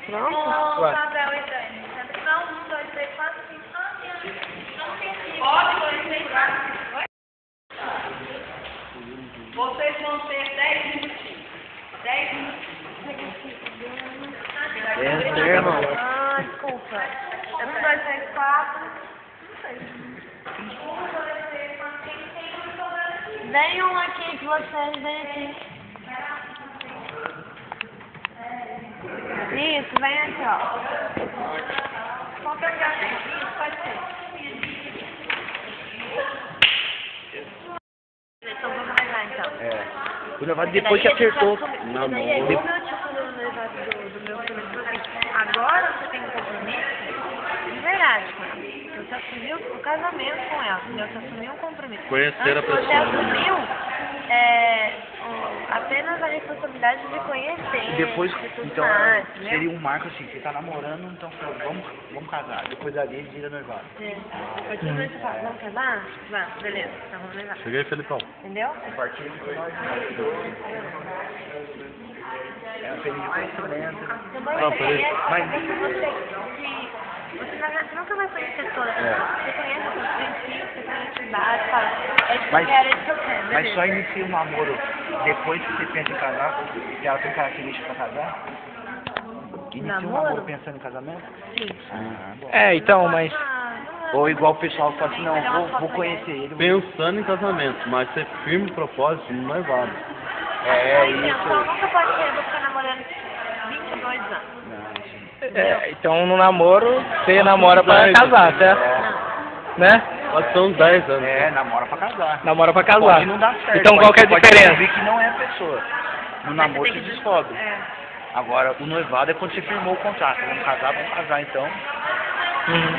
Pronto? Ué. Isabel e Dani. Tradução 1, 2, 3, 4, 5. Não tem aqui. 1, 2, 3, 4, 5. Vocês vão ter 10 minutinhos. 10 minutinhos. Irmão. Ah, desculpa. 1, 2, 3, 4. Não sei. 1, 2, 3, 4, 5. Quem sobrando? Venham aqui de vocês, vem aqui. Isso, vem aqui, ó. Qualquer lugar tem. Isso, pode ser. Então vamos levar, então. É. O levado depois que acertou. Não, não. Como eu te falei no levado do meu filho, assim, agora você tem um compromisso de verdade com ela. Você assumiu o casamento com ela, entendeu? Você assumiu um compromisso. Conhecer a Antes você pessoa. assumiu apenas a responsabilidade de conhecer. E depois, de tudo então, mais, entendeu? seria um marco assim, você tá namorando, então vamos casar. Depois ali ele vira noivado. É. A partir do momento que você fala, vamos casar? Vamos, beleza, então vamos levar. Cheguei, Felipão. Entendeu? A partir de nós. É um período de conhecimento. Não, peraí. Você na verdade nunca vai conhecer todas as pessoas. Você conhece os princípios, você conhece a idade, fala, é isso que eu quero, é isso que eu quero. Mas beleza. só inicia o namoro depois que você pensa em casar, se ela tem característica pra casar? Inicia o Namoro? namoro pensando em casamento? Sim. Ah, bom. É, então, mas... Ou igual o pessoal fala assim, não, vou conhecer ele. Pensando em casamento, mas ser firme propósito no noivado. É Então, isso. nunca pode ser você namorando 22 anos. Não, sim. É, então no namoro, você namora pra casar, certo? Né? Pode ser uns 10 anos. É, namora pra casar. Namora pra casar. Pode não dar certo. Então qual que é a pode diferença? descobrir que não é a pessoa. No namoro você descobre. É. Agora, o noivado é quando você firmou o contrato. Vamos casar então. Uhum.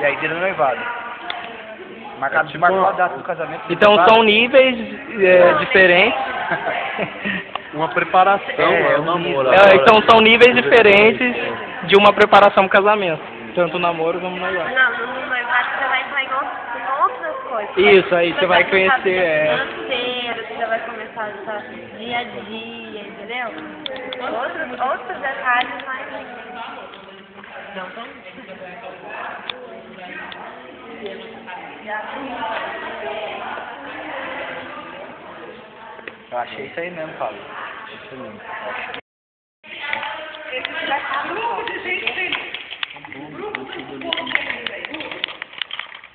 E aí vira noivado. Tipo, Marcou a data do casamento. do Então noivado. são níveis diferentes. Uma preparação ao namoro. É, então são níveis diferentes de uma preparação para casamento. Tanto o namoro como o noivado. Não, no noivado você vai entrar em outras coisas. Isso, aí você vai conhecer, financeiro, você já vai começar a estar dia a dia, entendeu? Outros detalhes mais... Não, tem... Eu achei isso aí mesmo, Paulo. Isso mesmo.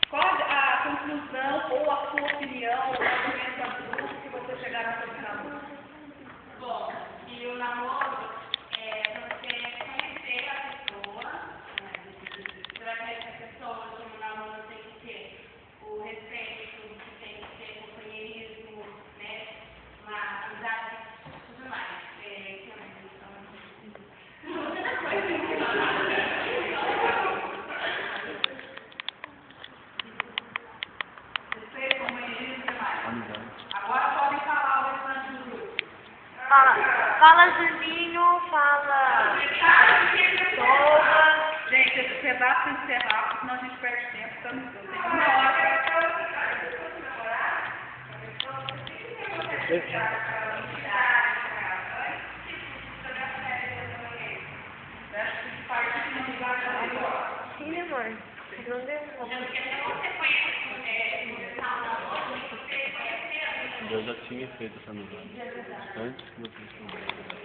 Qual a conclusão ou a sua opinião ou a argumento adulto que você chegar na sua namoro? Bom, e o namoro é você conhecer a pessoa, né? Você vai conhecer a pessoa, como o namoro tem que ter o respeito, que tem que ter companheirismo, né? Uma amizade e tudo mais. Agora podem falar o restante do grupo. Fala Juninho, fala Souza. Gente, esse pedaço tem que ser rápido, senão a gente perde tempo. Estamos tem uma hora. Sim, amor. Não deu. Eu já tinha feito essa amizade. Antes que vocês conhecessem.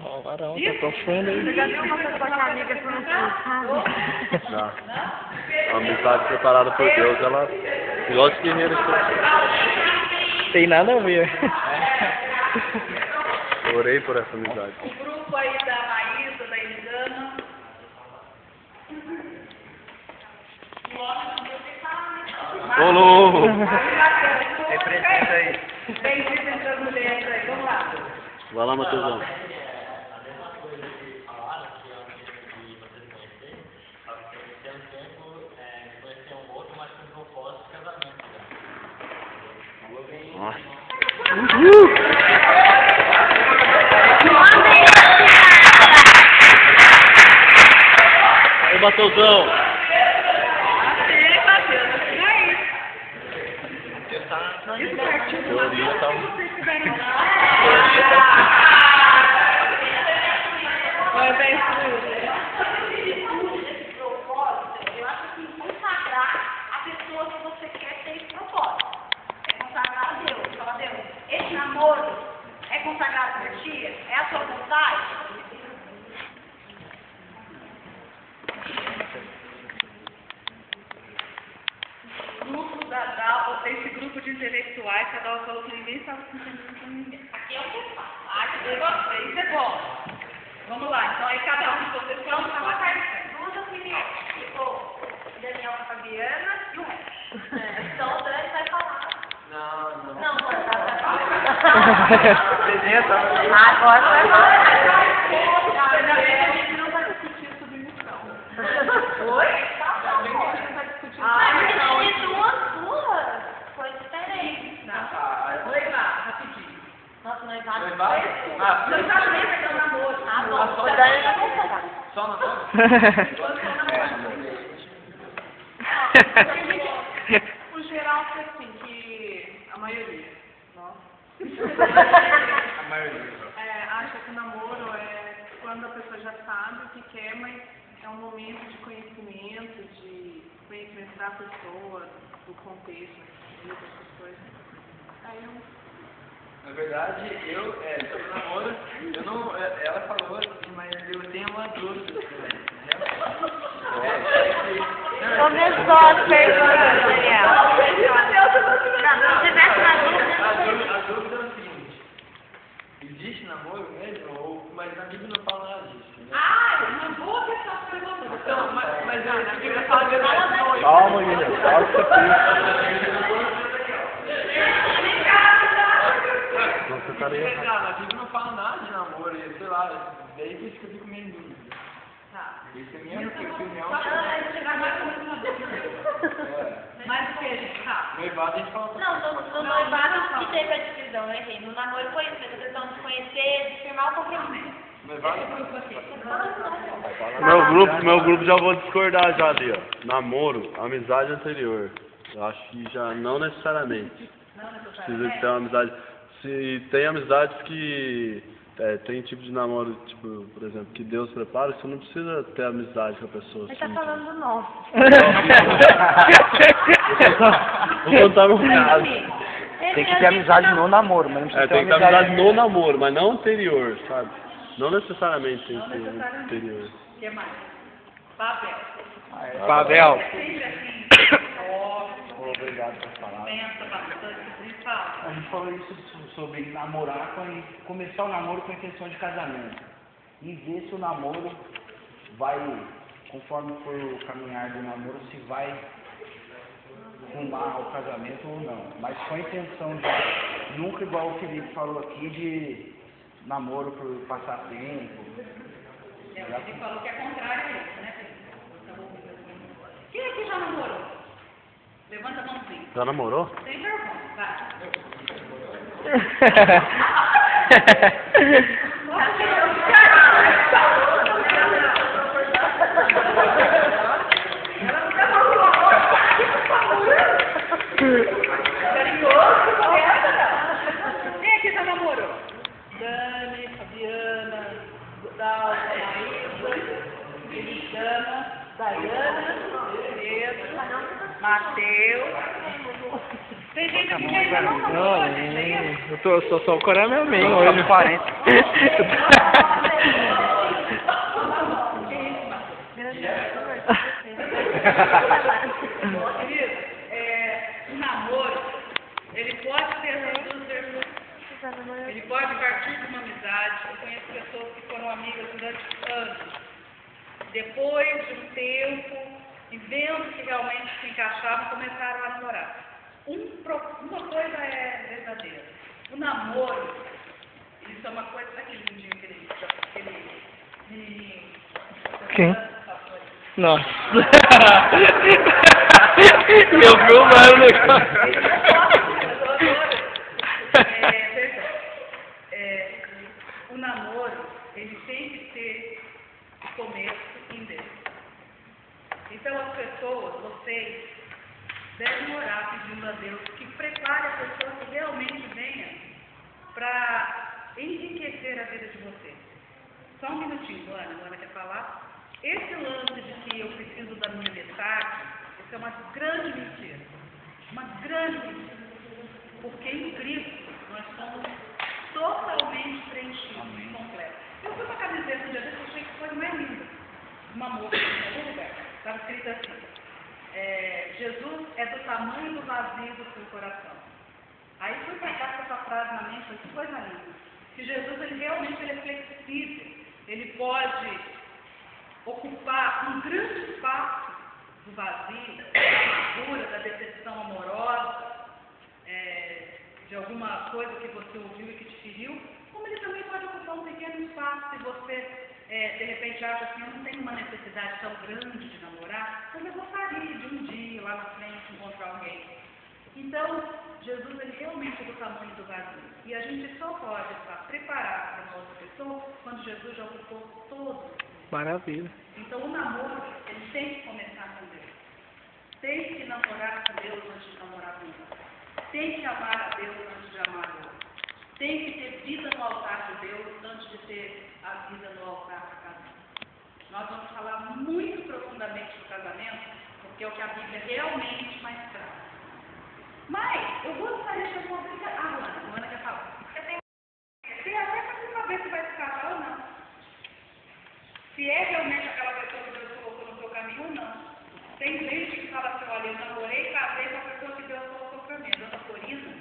Ó, o varão, tá profundo Você aí. já viu uma pessoa que é amiga por um fio, sabe? Já. A amizade preparada por Deus, ela... Igual os guerreiros. Tem nada a ver. Eu orei por essa amizade. O grupo aí da Maísa, da Engana. Ô, louco! Representa aí. Bem-vindo entre as mulheres aí, vamos lá. Vai lá, Matheusão. Nossa. Ô, Matheusão. Teoria tá... Vai bem tudo. Esse propósito, eu acho que consagrar a pessoa que você quer ter esse propósito. É consagrar a Deus. Fala, Deus, esse namoro é consagrado por ti? É a sua vontade? Grupo da Dalva, esse grupo de intelectuais que a Dalva falou que ninguém estava se entendendo com ninguém. Aqui é o que eu faço. Isso é bom. Vamos lá, então aí cada um de vocês quer uma carta. Duas opiniões. Tipo, Daniel com a Fabiana e o resto. Então o Dani vai falar. Não, mano, vai falar. Agora vai falar. Ainda bem que a gente não vai discutir submissão. Oi? Ah, não. Mas duas coisas diferentes. Noivado, rapidinho. Nossa, noivado. Noivado nem vai ter um namoro. Ah, bom. O Dani já vai falar. Só namoro? O geral foi assim, que a maioria, nossa, A maioria. acha que o namoro é quando a pessoa já sabe o que quer, mas é um momento de conhecimento da pessoa, do contexto, dessas coisas. Aí eu... Na verdade, sobre o namoro, eu não, ela falou assim, mas eu tenho uma dúvida também, entendeu? Começou as perguntas, Daniel. Não, se tivesse na dúvida, A dúvida é o seguinte, existe namoro mesmo? Mas a Bíblia não fala nada disso, né? uma boa questão que você levantou. Então, mas a Bíblia fala que Calma, Guilherme. Calma, que você Você tá ligado? A Bíblia não fala nada de namoro, sei lá, daí que eu fico meio em dúvida. Isso é minha opinião. Mas o que, gente? Tá. Noivado a gente fala não, no noivado que teve a divisão, eu errei. No namoro foi isso, a questão de conhecer, de firmar o compromisso. Noivado Meu grupo já vou discordar já ali, ó. Namoro, amizade anterior. Eu acho que já não necessariamente. Precisa ter uma amizade. Se tem amizades que tem tipo de namoro, tipo, por exemplo, que Deus prepara, você não precisa ter amizade com a pessoa. Ele tá assim, falando do nosso. Vou contar meu caso. Tem que ter amizade no namoro, mas não precisa Tem que ter amizade no namoro, mas não anterior, sabe? Não necessariamente tem que ser anterior. O que mais? Papel. Pavel. Sempre assim, Obrigado por falar. pensa bastante, principal. A gente falou isso sobre namorar e começar o namoro com a intenção de casamento. E ver se o namoro vai, conforme for o caminhar do namoro, se vai rumar ao casamento ou não. Mas com a intenção de, nunca igual o Felipe falou aqui, de namoro por passar tempo. Ele falou que é contrário a isso, né, Felipe? Quem aqui já namorou? Levanta a mãozinha. Já namorou? Sem vergonha, vai. Quem aqui já namorou? Dani, Fabiana, Dalva, Maísa, Feliciana, Daiana, Pedro, Matheus. Tem gente que ainda não namorou, gente. Eu tô só o Coreia meu amigo hoje. 40. Querido, o namoro, ele pode ter essas duas versões. Ele pode partir de uma amizade. Eu conheço pessoas que foram amigas durante anos. Depois de um tempo, e vendo que realmente se encaixavam, começaram a namorar. Uma coisa é verdadeira. O namoro, isso é uma coisa daquele menininho, aquele menininho. Quem? Nossa. Eu vi o O namoro, ele tem que ter começo em Deus. Então as pessoas, vocês, devem orar pedindo a Deus que prepare a pessoa que realmente venha para enriquecer a vida de vocês. Só um minutinho, Luana quer falar. Esse lance de que eu preciso da minha metade, isso é uma grande mentira. Uma grande mentira. Porque em Cristo nós somos totalmente preenchidos, completos. Eu fui com a camiseta um dia desse, achei que foi mais linda. Uma moça em algum lugar. Estava escrito assim. Jesus é do tamanho do vazio do seu coração. Aí fui para cá com essa frase na mente, que coisa linda. Que Jesus ele realmente é flexível. Ele pode ocupar um grande espaço do vazio, da amargura, da decepção amorosa, de alguma coisa que você ouviu e que te feriu, como ele também pode ocupar um pequeno espaço se você, de repente, acha assim, eu não tenho uma necessidade tão grande de namorar, mas eu gostaria de um dia, lá na frente, encontrar alguém. Então, Jesus ele realmente é do tamanho do vazio. E a gente só pode estar preparado para uma outra pessoa quando Jesus já ocupou todo. Maravilha. Então, o namoro, ele tem que começar com Deus. Tem que namorar com Deus antes de namorar com Deus. Tem que amar a Deus antes de amar a Deus. Tem que ter vida no altar de Deus antes de ter a vida no altar do casamento. Nós vamos falar muito profundamente do casamento, porque é o que a Bíblia realmente mais traz. Mas, eu gostaria de fazer uma brincadeira. Luana quer falar. Tem até para saber se vai se casar ou não. Se é realmente aquela pessoa que Deus colocou no seu caminho ou não. Tem gente que fala assim, olha, eu namorei e casei com a pessoa que Deus colocou no caminho. Dona Corina,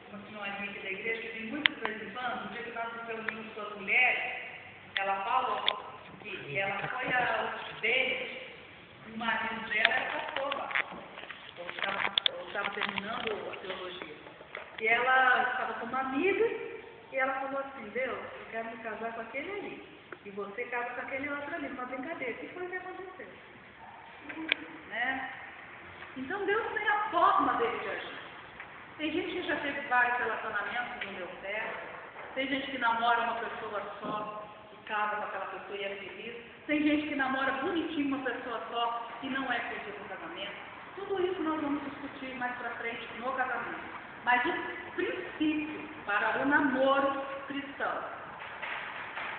uma senhorinha aqui da igreja, que tem muitos participantes, no dia que nós nos reunimos com as mulheres, ela falou que ela foi aos vezes, o marido dela era pastor lá. Ou estava terminando a teologia. E ela estava com uma amiga e ela falou assim, Deus, eu quero me casar com aquele ali. E você casa com aquele outro ali, uma brincadeira. O que foi que aconteceu? Né? Então Deus tem a forma dele de agir. Tem gente que já teve vários relacionamentos e não deu certo. Tem gente que namora uma pessoa só e casa com aquela pessoa e é feliz. Tem gente que namora bonitinho uma pessoa só e não é feliz no casamento. Tudo isso nós vamos discutir mais pra frente no casamento. Mas o princípio para o namoro cristão,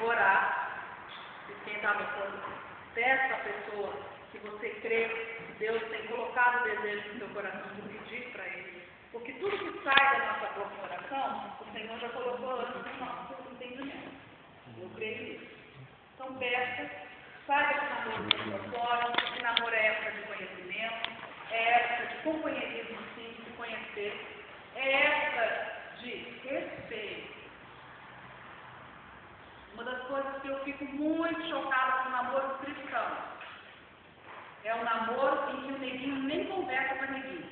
orar, e quem está no fundo, peça a pessoa que você crê que Deus tem colocado o desejo no seu coração de pedir para Ele. Porque tudo que sai da nossa boca e coração, o Senhor já colocou antes no nosso entendimento. Eu creio nisso. Então peça, saiba que namoro não é fora, que namoro é época de conhecimento, é época de companheirismo sim, de conhecer, é época de respeito. Uma das coisas que eu fico muito chocada com o namoro cristão é o namoro em que o neguinho nem conversa com a neguinha.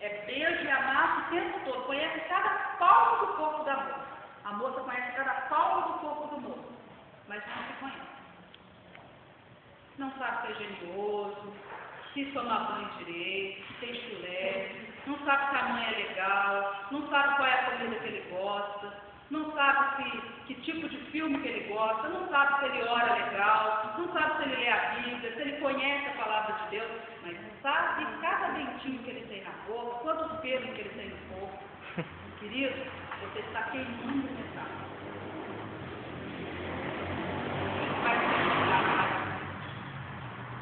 É beijo e abraço o tempo todo. Conhece cada palmo do corpo da moça. A moça conhece cada palmo do corpo do moço. Mas não se conhece. Não sabe ser genioso, se tomar banho direito, se tem chulé, não sabe se a mãe é legal, não sabe qual é a comida que ele gosta, não sabe que tipo de filme que ele gosta, não sabe se ele ora legal, não sabe se ele lê a Bíblia, se ele conhece a palavra de Deus, mas sabe cada dentinho que ele tem na boca, quantos pelos que ele tem no corpo. Querido, você está queimando o metal.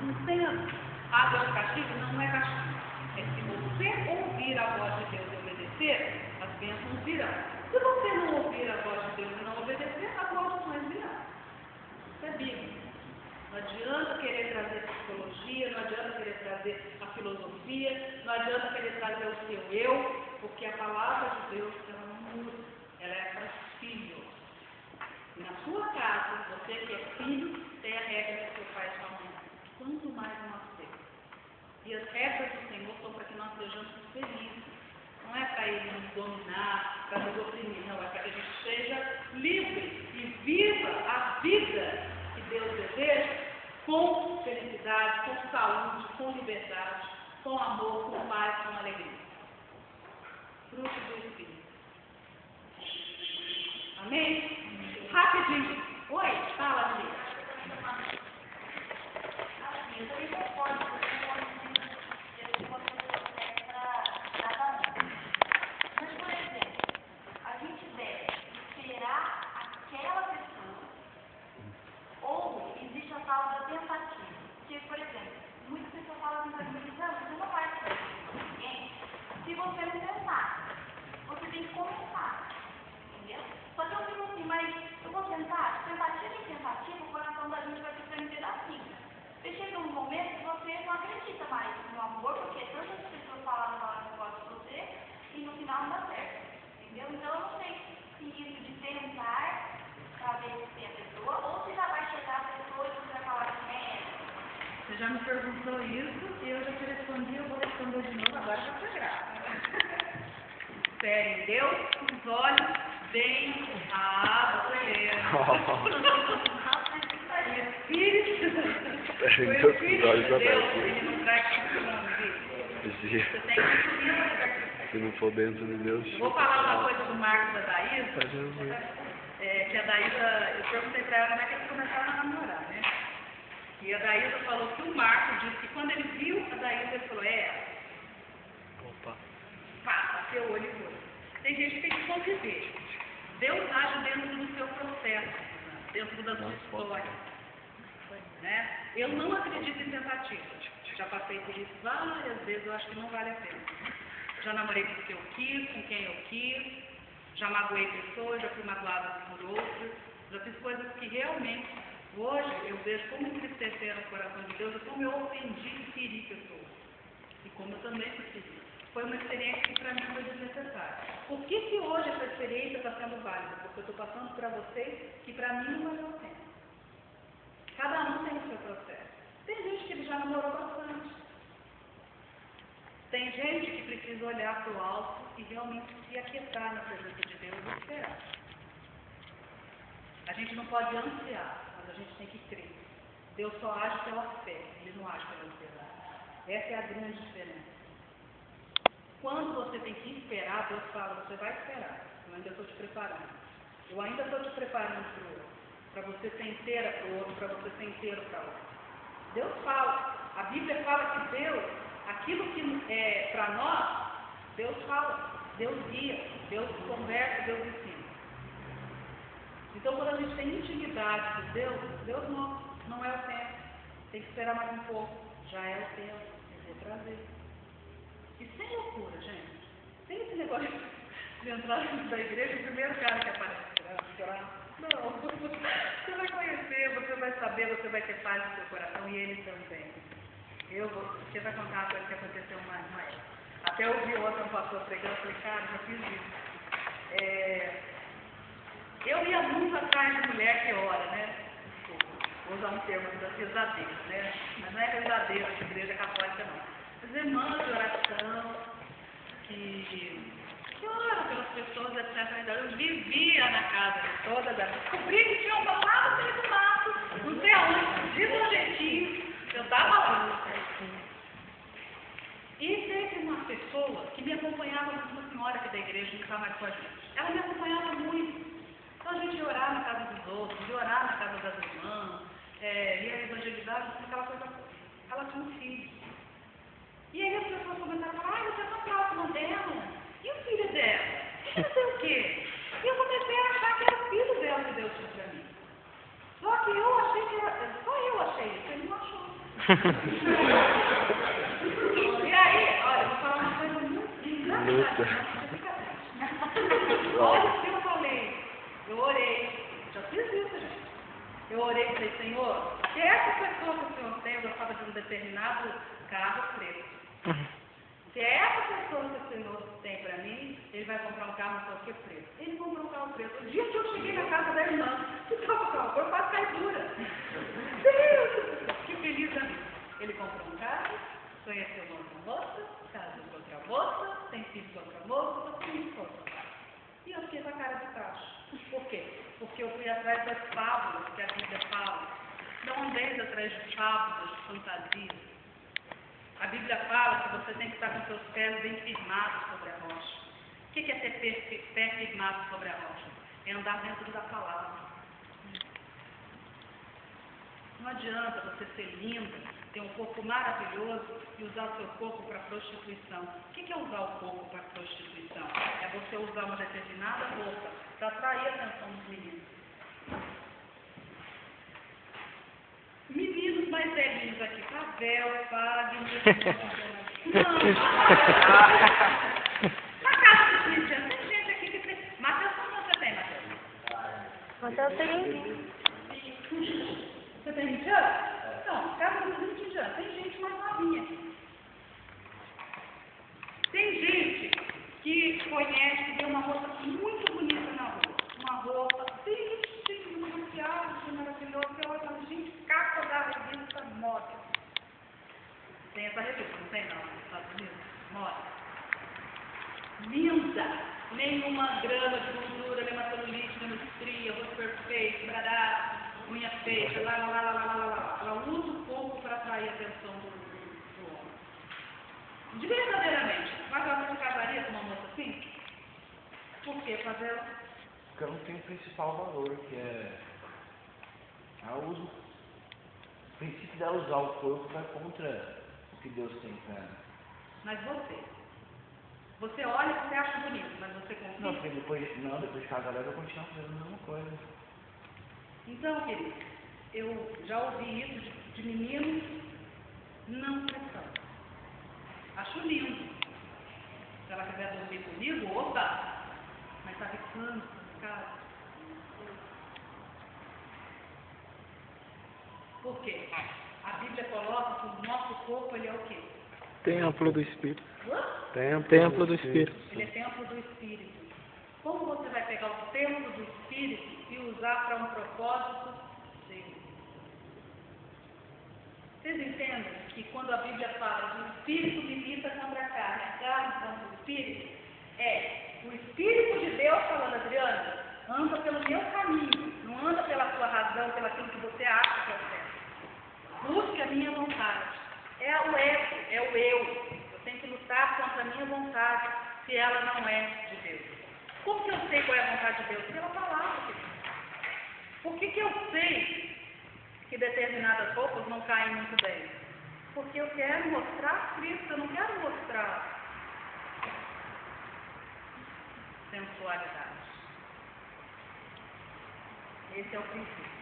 Não tem água de castigo, não é castigo. É se você ouvir a voz de Deus e obedecer, as bênçãos virão. Se você não ouvir a voz de Deus e não obedecer, as maldições virão. Isso é bíblico. Não adianta querer trazer psicologia, não adianta querer trazer a filosofia, não adianta querer trazer o seu eu, porque a palavra de Deus, ela não muda. Ela é para os filhos. E na sua casa, você que é filho, tem a regra que seu pai e sua mãe. Quanto mais nós temos. E as regras do Senhor são para que nós sejamos felizes. Não é para Ele nos dominar, para nos oprimir, não. É para que a gente seja livre e viva a vida que Deus deseja com felicidade, com saúde, com liberdade, com amor, com paz, com alegria. Fruto do Espírito. Amém? Rapidinho. Oi, fala, filha. Você concorda com o que você consegue para casamento. Mas, por exemplo, a gente deve esperar aquela pessoa acredita mais no amor, porque tantas pessoas falaram que gosta de você e no final não dá certo. Entendeu? Então eu não sei se isso de tentar para ver se tem a pessoa, ou se já vai chegar a pessoa e você vai falar quem é ela. Você já me perguntou isso e eu já te respondi, eu vou responder de novo agora para ser grave. Espere em Deus, os olhos bem abertos. O Espírito, o Espírito de Deus, ele não traz o nome dele. Você tem que subir no lugar. Se não for dentro de Deus. Eu vou falar uma coisa do Marcos da Daísa, que a Daísa, eu perguntei para ela como é que eles começaram a namorar, né? E a Daísa falou que o Marcos disse que quando ele viu a Daísa, ele falou, é ela. Opa. Pá, bateu o olho e foi. Tem gente que tem que conviver. Deus age dentro do seu processo, dentro da sua história. Né? Eu não acredito em tentativa. Já passei por isso várias vezes, eu acho que não vale a pena. Já namorei porque eu quis, com quem eu quis, já magoei pessoas, já fui magoada por outras, já fiz coisas que realmente, hoje, eu vejo como entristeceram o coração de Deus e como eu ofendi e feri pessoas. E como eu também fui ferida. Foi uma experiência que para mim foi desnecessária. Por que hoje essa experiência está sendo válida? Porque eu estou passando para vocês que para mim não valeu a pena. Cada um tem o seu processo. Tem gente que já namorou bastante. Tem gente que precisa olhar para o alto e realmente se aquietar na presença de Deus e esperar. A gente não pode ansiar, mas a gente tem que crer. Deus só age pela fé, Ele não age pela ansiedade. Essa é a grande diferença. Quando você tem que esperar, Deus fala, você vai esperar. Eu ainda estou te preparando. Eu ainda estou te preparando para o outro. Para você ser inteira para o outro, para você ser inteiro para o outro. Deus fala. A Bíblia fala que Deus, aquilo que é para nós, Deus fala. Deus guia, Deus conversa, Deus ensina. Então, quando a gente tem intimidade com Deus, Deus não é o tempo. Tem que esperar mais um pouco. Já é o tempo. Eu vou trazer. E sem loucura, gente. Sem esse negócio de entrar da igreja, o primeiro cara que aparece chorar. Não. Você vai conhecer, você vai saber, você vai ter paz no seu coração e ele também. Você vai contar uma coisa que aconteceu mais. Até eu ouvi outra pastor pregando, eu falei, cara, já fiz isso. Eu ia muito atrás de mulher que ora, né? Desculpa, vou usar um termo da pesadeira, né? Mas não é pesadeira de igreja católica, não. As irmãs de oração, que oram pelas pessoas, etc. Eu vivia na casa de todas elas. Descobri que tinha uma lá no meio do mato, não sei aonde, de um jeitinho, eu estava lá. E teve uma pessoa que me acompanhava, uma senhora aqui da igreja, não está mais com a gente. Ela me acompanhava muito. Então a gente ia orar na casa dos outros, ia orar na casa das irmãs, ia evangelizar, aquela coisa toda. Ela tinha um filho. E aí as pessoas começaram a falar, você é tão próxima dela. E o filho dela? E não sei o quê. E eu comecei a achar que era o filho dela que Deus tinha para mim. Só que eu achei que era... Só eu achei isso, ele não achou. E aí, olha, eu vou falar uma coisa muito engraçada. Olha o que eu falei. Eu orei. Já fiz isso, gente. Eu orei e falei, Senhor, se essa pessoa que o Senhor tem, eu gostava de um determinado carro preto. Se é essa pessoa que o Senhor tem para mim, ele vai comprar um carro só que preto. Ele comprou um carro preto. O dia que eu cheguei na casa da irmã, que estava com o carro, eu quase caí dura. Deus, que feliz da vida. Ele comprou um carro, conheceu uma outra moça, casou com outra moça, tem filho com outra moça, tem filho com outra moça. E eu fiquei com a cara de tacho. Por quê? Porque eu fui atrás das fábulas que a Bíblia fala. Não andei atrás de fábulas, de fantasias. A Bíblia fala que você tem que estar com seus pés bem firmados sobre a rocha. O que é ter pé firmado sobre a rocha? É andar dentro da palavra. Não adianta você ser linda, ter um corpo maravilhoso e usar o seu corpo para prostituição. O que é usar o corpo para prostituição? É você usar uma determinada roupa para atrair a atenção dos meninos. Meninos mais velhinhos aqui, Pavel, Wagner, não. Na casa dos Cristianos, tem gente aqui que tem. Mateus, quanto você tem, Mateus? Mateus tem 20. Você tem 20 anos? não, cada um dos 20 anos. Tem gente mais novinha. Tem gente que conhece, que vê uma roupa muito bonita na rua. Uma roupa bem chique, uma maquiagem maravilhosa, que ela fala, gente, capa da revista moda. Tem essa revista, não tem não, nos Estados Unidos? Moda. Linda! Nenhuma grama de gordura, nenhuma celulite, nenhuma estria, rosto perfeito, bradá, unha feita, lá. Ela usa o corpo para atrair a atenção do homem. De verdadeiramente, mas ela não casaria com uma moça assim? Por quê? Fazer ela... Porque ela não tem o principal valor, que é... Ela usa... O princípio dela usar o corpo vai contra o que Deus tem pra ela. Mas você olha e você acha bonito, mas você confia? Não, porque depois de casar, ela vai continuar fazendo a mesma coisa. Então, querido, eu já ouvi isso de meninos não cristãos. Acho lindo. Se ela quiser dormir comigo, opa! Mas tá ficando, cara. Por quê? A Bíblia coloca que o nosso corpo, ele é o quê? Templo do Espírito. Hã? Templo do Espírito. Ele é templo do Espírito. Como você vai pegar o templo do Espírito e usar para um propósito seu? Vocês entendem que quando a Bíblia fala que o Espírito milita contra a carne contra o Espírito, é o Espírito de Deus falando, Adriana, anda pelo meu caminho, não anda pela sua razão, pelo aquilo que você acha que é o certo. Busque a minha vontade. É o ego, é o eu. Eu tenho que lutar contra a minha vontade, se ela não é de Deus. Como que eu sei qual é a vontade de Deus? Pela palavra. Por que eu sei que determinadas roupas não caem muito bem? Porque eu quero mostrar Cristo, eu não quero mostrar sensualidade. Esse é o princípio.